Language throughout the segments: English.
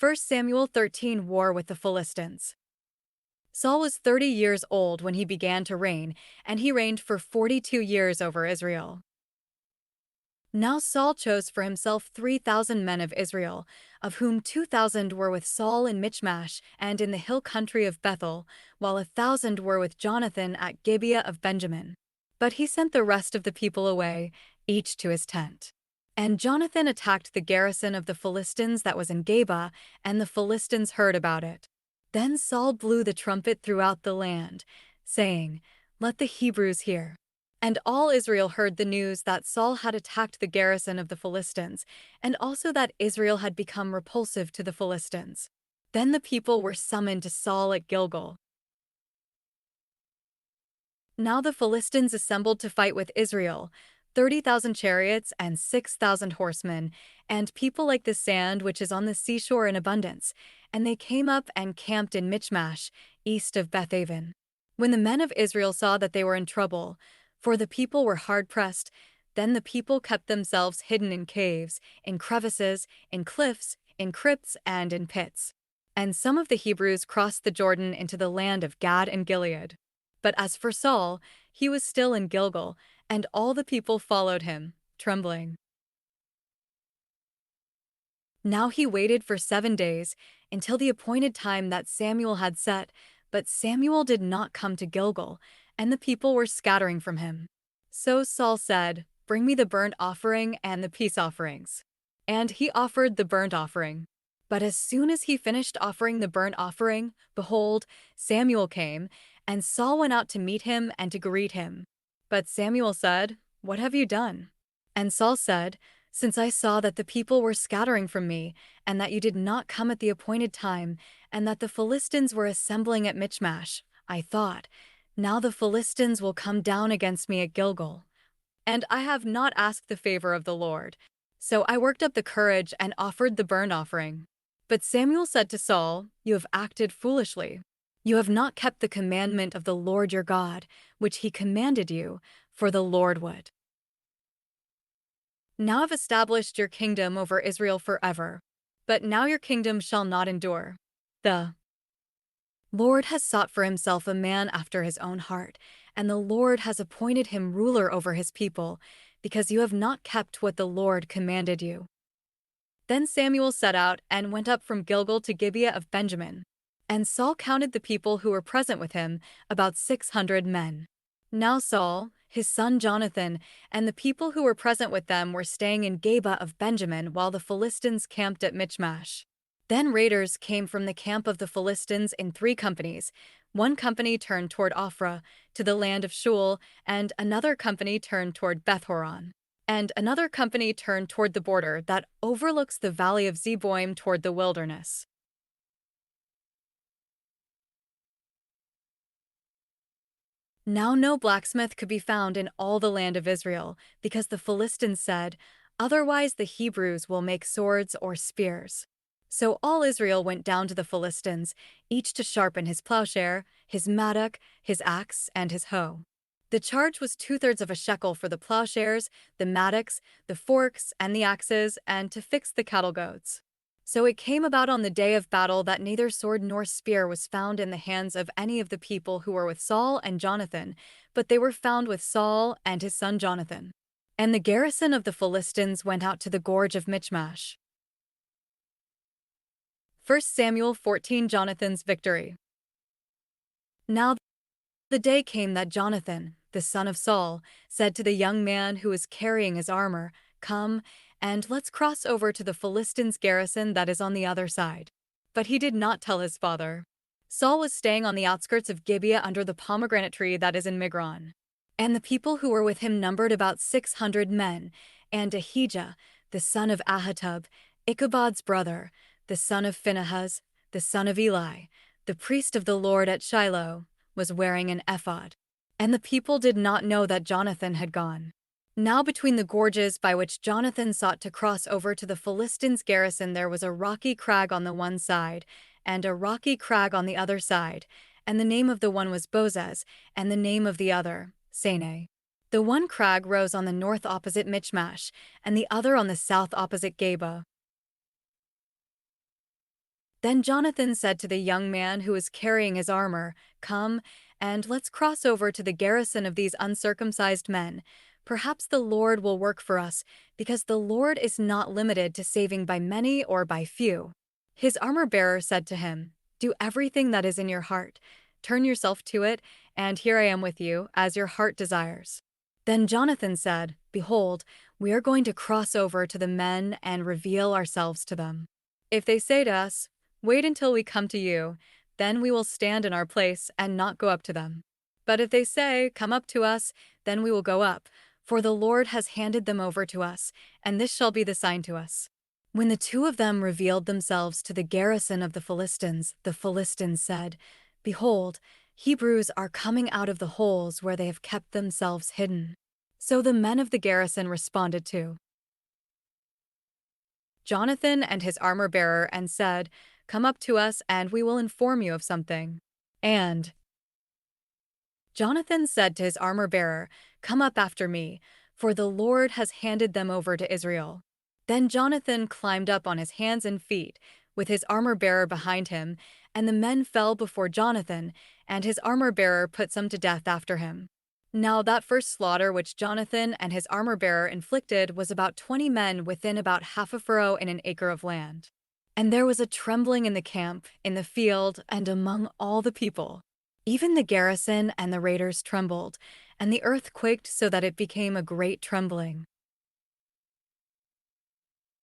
1 Samuel 13 War with the Philistines. Saul was 30 years old when he began to reign, and he reigned for 42 years over Israel. Now Saul chose for himself 3,000 men of Israel, of whom 2,000 were with Saul in Michmash and in the hill country of Bethel, while 1,000 were with Jonathan at Gibeah of Benjamin. But he sent the rest of the people away, each to his tent. And Jonathan attacked the garrison of the Philistines that was in Geba, and the Philistines heard about it. Then Saul blew the trumpet throughout the land, saying, "Let the Hebrews hear." And all Israel heard the news that Saul had attacked the garrison of the Philistines, and also that Israel had become repulsive to the Philistines. Then the people were summoned to Saul at Gilgal. Now the Philistines assembled to fight with Israel, 30,000 chariots and 6,000 horsemen, and people like the sand which is on the seashore in abundance, and they came up and camped in Michmash, east of Bethaven. When the men of Israel saw that they were in trouble, for the people were hard-pressed, then the people kept themselves hidden in caves, in crevices, in cliffs, in crypts, and in pits. And some of the Hebrews crossed the Jordan into the land of Gad and Gilead. But as for Saul, he was still in Gilgal, and all the people followed him, trembling. Now he waited for 7 days, until the appointed time that Samuel had set, but Samuel did not come to Gilgal, and the people were scattering from him. So Saul said, "Bring me the burnt offering and the peace offerings." And he offered the burnt offering. But as soon as he finished offering the burnt offering, behold, Samuel came, and Saul went out to meet him and to greet him. But Samuel said, "What have you done?" And Saul said, "Since I saw that the people were scattering from me, and that you did not come at the appointed time, and that the Philistines were assembling at Michmash, I thought, now the Philistines will come down against me at Gilgal. And I have not asked the favor of the Lord. So I worked up the courage and offered the burnt offering." But Samuel said to Saul, "You have acted foolishly. You have not kept the commandment of the Lord your God, which he commanded you, for the Lord would now have established your kingdom over Israel forever. But now your kingdom shall not endure. The Lord has sought for himself a man after his own heart, and the Lord has appointed him ruler over his people, because you have not kept what the Lord commanded you." Then Samuel set out and went up from Gilgal to Gibeah of Benjamin. And Saul counted the people who were present with him, about 600 men. Now Saul, his son Jonathan, and the people who were present with them were staying in Geba of Benjamin while the Philistines camped at Michmash. Then raiders came from the camp of the Philistines in 3 companies. One company turned toward Ophrah, to the land of Shul, and another company turned toward Beth-horon. And another company turned toward the border that overlooks the valley of Zeboim toward the wilderness. Now no blacksmith could be found in all the land of Israel, because the Philistines said, "Otherwise the Hebrews will make swords or spears." So all Israel went down to the Philistines, each to sharpen his plowshare, his mattock, his axe, and his hoe. The charge was 2/3 of a shekel for the plowshares, the mattocks, the forks, and the axes, and to fix the cattle goads. So it came about on the day of battle that neither sword nor spear was found in the hands of any of the people who were with Saul and Jonathan, but they were found with Saul and his son Jonathan. And the garrison of the Philistines went out to the gorge of Michmash. 1 Samuel 14 Jonathan's victory. Now the day came that Jonathan, the son of Saul, said to the young man who was carrying his armor, "Come, and let's cross over to the Philistines' garrison that is on the other side." But he did not tell his father. Saul was staying on the outskirts of Gibeah under the pomegranate tree that is in Migron. And the people who were with him numbered about 600 men, and Ahijah, the son of Ahitub, Ichabod's brother, the son of Phinehas, the son of Eli, the priest of the Lord at Shiloh, was wearing an ephod. And the people did not know that Jonathan had gone. Now between the gorges by which Jonathan sought to cross over to the Philistines' garrison there was a rocky crag on the one side, and a rocky crag on the other side, and the name of the one was Bozez, and the name of the other, Seneh. The one crag rose on the north opposite Michmash, and the other on the south opposite Geba. Then Jonathan said to the young man who was carrying his armor, "Come, and let's cross over to the garrison of these uncircumcised men. Perhaps the Lord will work for us, because the Lord is not limited to saving by many or by few." His armor-bearer said to him, "Do everything that is in your heart. Turn yourself to it, and here I am with you, as your heart desires." Then Jonathan said, "Behold, we are going to cross over to the men and reveal ourselves to them. If they say to us, 'Wait until we come to you,' then we will stand in our place and not go up to them. But if they say, 'Come up to us,' then we will go up, for the Lord has handed them over to us, and this shall be the sign to us." When the two of them revealed themselves to the garrison of the Philistines said, "Behold, Hebrews are coming out of the holes where they have kept themselves hidden." So the men of the garrison responded to Jonathan and his armor-bearer and said, "Come up to us, and we will inform you of something." And Jonathan said to his armor-bearer, "Come up after me, for the Lord has handed them over to Israel." Then Jonathan climbed up on his hands and feet, with his armor-bearer behind him, and the men fell before Jonathan, and his armor-bearer put some to death after him. Now that first slaughter which Jonathan and his armor-bearer inflicted was about 20 men within about half a furrow in an acre of land. And there was a trembling in the camp, in the field, and among all the people. Even the garrison and the raiders trembled, and the earth quaked so that it became a great trembling.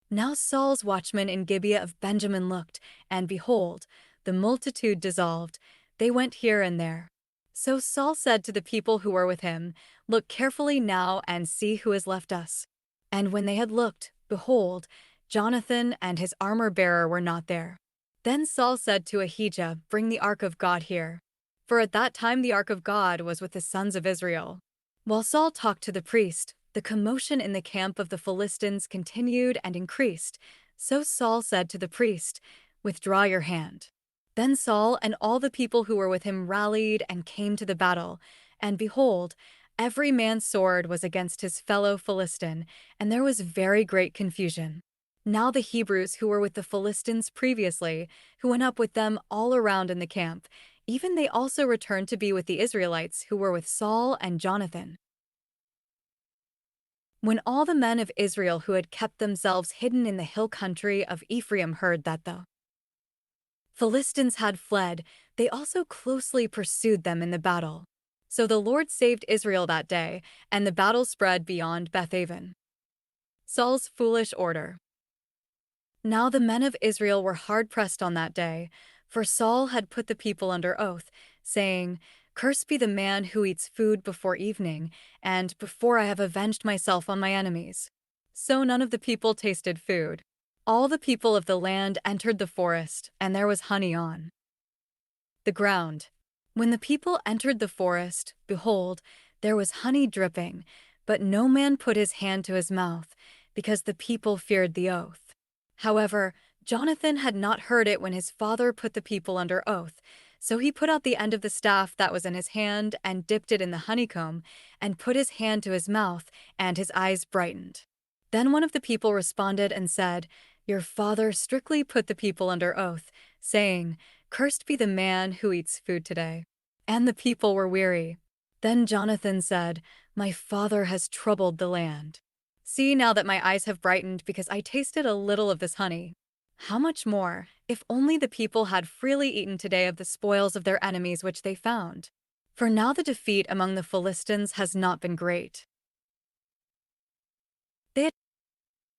Now Saul's watchmen in Gibeah of Benjamin looked, and behold, the multitude dissolved. They went here and there. So Saul said to the people who were with him, "Look carefully now and see who has left us." And when they had looked, behold, Jonathan and his armor-bearer were not there. Then Saul said to Ahijah, "Bring the ark of God here." For at that time the ark of God was with the sons of Israel. While Saul talked to the priest, the commotion in the camp of the Philistines continued and increased. So Saul said to the priest, "Withdraw your hand." Then Saul and all the people who were with him rallied and came to the battle, and behold, every man's sword was against his fellow Philistine, and there was very great confusion. Now the Hebrews who were with the Philistines previously, who went up with them all around in the camp, even they also returned to be with the Israelites who were with Saul and Jonathan. When all the men of Israel who had kept themselves hidden in the hill country of Ephraim heard that the Philistines had fled, they also closely pursued them in the battle. So the Lord saved Israel that day, and the battle spread beyond Bethaven. Saul's foolish order. Now the men of Israel were hard-pressed on that day, for Saul had put the people under oath, saying, "Cursed be the man who eats food before evening, and before I have avenged myself on my enemies." So none of the people tasted food. All the people of the land entered the forest, and there was honey on the ground. When the people entered the forest, behold, there was honey dripping, but no man put his hand to his mouth, because the people feared the oath. However, Jonathan had not heard it when his father put the people under oath, so he put out the end of the staff that was in his hand and dipped it in the honeycomb, and put his hand to his mouth, and his eyes brightened. Then one of the people responded and said, "Your father strictly put the people under oath, saying, 'Cursed be the man who eats food today.'" And the people were weary. Then Jonathan said, "My father has troubled the land. See now that my eyes have brightened because I tasted a little of this honey. How much more, if only the people had freely eaten today of the spoils of their enemies which they found? For now the defeat among the Philistines has not been great. They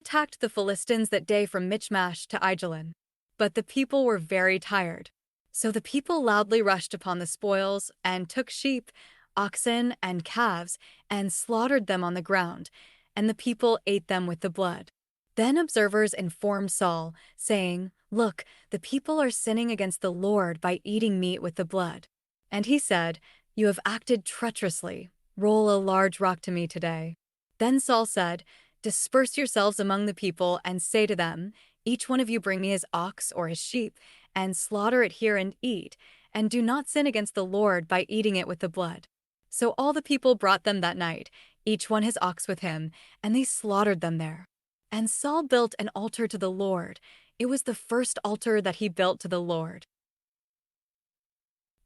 attacked the Philistines that day from Michmash to Aijalon. But the people were very tired. So the people loudly rushed upon the spoils, and took sheep, oxen, and calves, and slaughtered them on the ground, and the people ate them with the blood. Then observers informed Saul, saying, "Look, the people are sinning against the Lord by eating meat with the blood." And he said, "You have acted treacherously. Roll a large rock to me today." Then Saul said, "Disperse yourselves among the people, and say to them, 'Each one of you bring me his ox or his sheep, and slaughter it here and eat, and do not sin against the Lord by eating it with the blood.'" So all the people brought them that night, each one his ox with him, and they slaughtered them there. And Saul built an altar to the Lord. It was the first altar that he built to the Lord.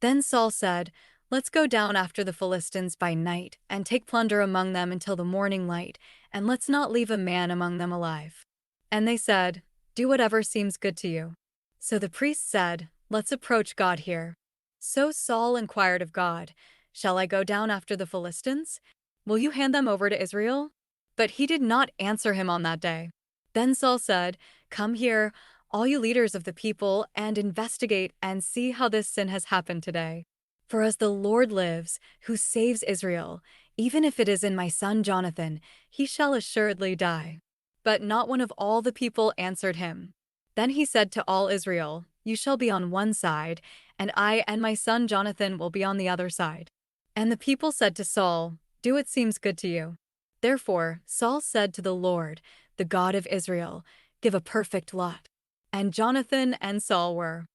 Then Saul said, "Let's go down after the Philistines by night and take plunder among them until the morning light, and let's not leave a man among them alive." And they said, "Do whatever seems good to you." So the priest said, "Let's approach God here." So Saul inquired of God, "Shall I go down after the Philistines? Will you hand them over to Israel?" But he did not answer him on that day. Then Saul said, "Come here, all you leaders of the people, and investigate and see how this sin has happened today. For as the Lord lives, who saves Israel, even if it is in my son Jonathan, he shall assuredly die." But not one of all the people answered him. Then he said to all Israel, "You shall be on one side, and I and my son Jonathan will be on the other side." And the people said to Saul, "Do what seems good to you." Therefore Saul said to the Lord, the God of Israel, "Give a perfect lot." And Jonathan and Saul were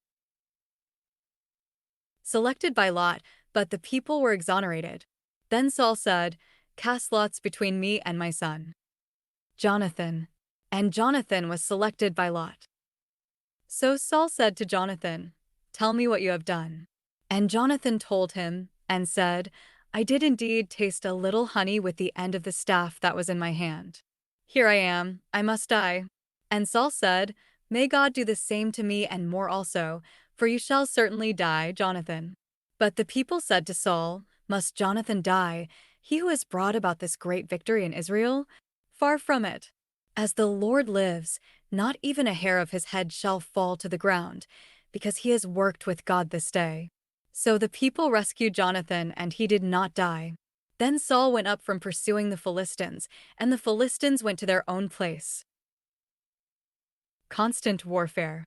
selected by lot, but the people were exonerated. Then Saul said, "Cast lots between me and my son Jonathan." And Jonathan was selected by lot. So Saul said to Jonathan, "Tell me what you have done." And Jonathan told him and said, "I did indeed taste a little honey with the end of the staff that was in my hand. Here I am, I must die." And Saul said, "May God do the same to me and more also, for you shall certainly die, Jonathan." But the people said to Saul, "Must Jonathan die, he who has brought about this great victory in Israel? Far from it. As the Lord lives, not even a hair of his head shall fall to the ground, because he has worked with God this day." So the people rescued Jonathan, and he did not die. Then Saul went up from pursuing the Philistines, and the Philistines went to their own place. Constant warfare.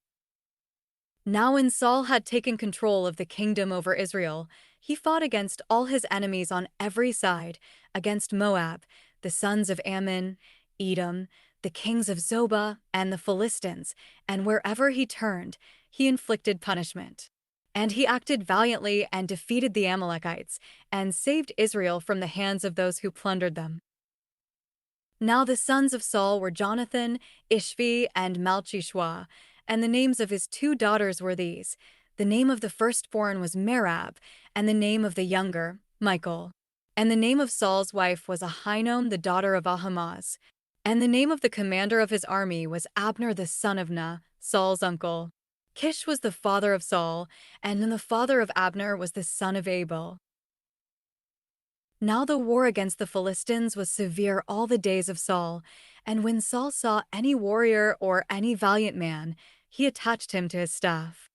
Now when Saul had taken control of the kingdom over Israel, he fought against all his enemies on every side, against Moab, the sons of Ammon, Edom, the kings of Zobah, and the Philistines, and wherever he turned, he inflicted punishment. And he acted valiantly and defeated the Amalekites, and saved Israel from the hands of those who plundered them. Now the sons of Saul were Jonathan, Ishvi, and Malchishua, and the names of his 2 daughters were these. The name of the firstborn was Merab, and the name of the younger, Michal. And the name of Saul's wife was Ahinoam, the daughter of Ahimaaz. And the name of the commander of his army was Abner the son of Ner, Saul's uncle. Kish was the father of Saul, and the father of Abner was the son of Abel. Now the war against the Philistines was severe all the days of Saul, and when Saul saw any warrior or any valiant man, he attached him to his staff.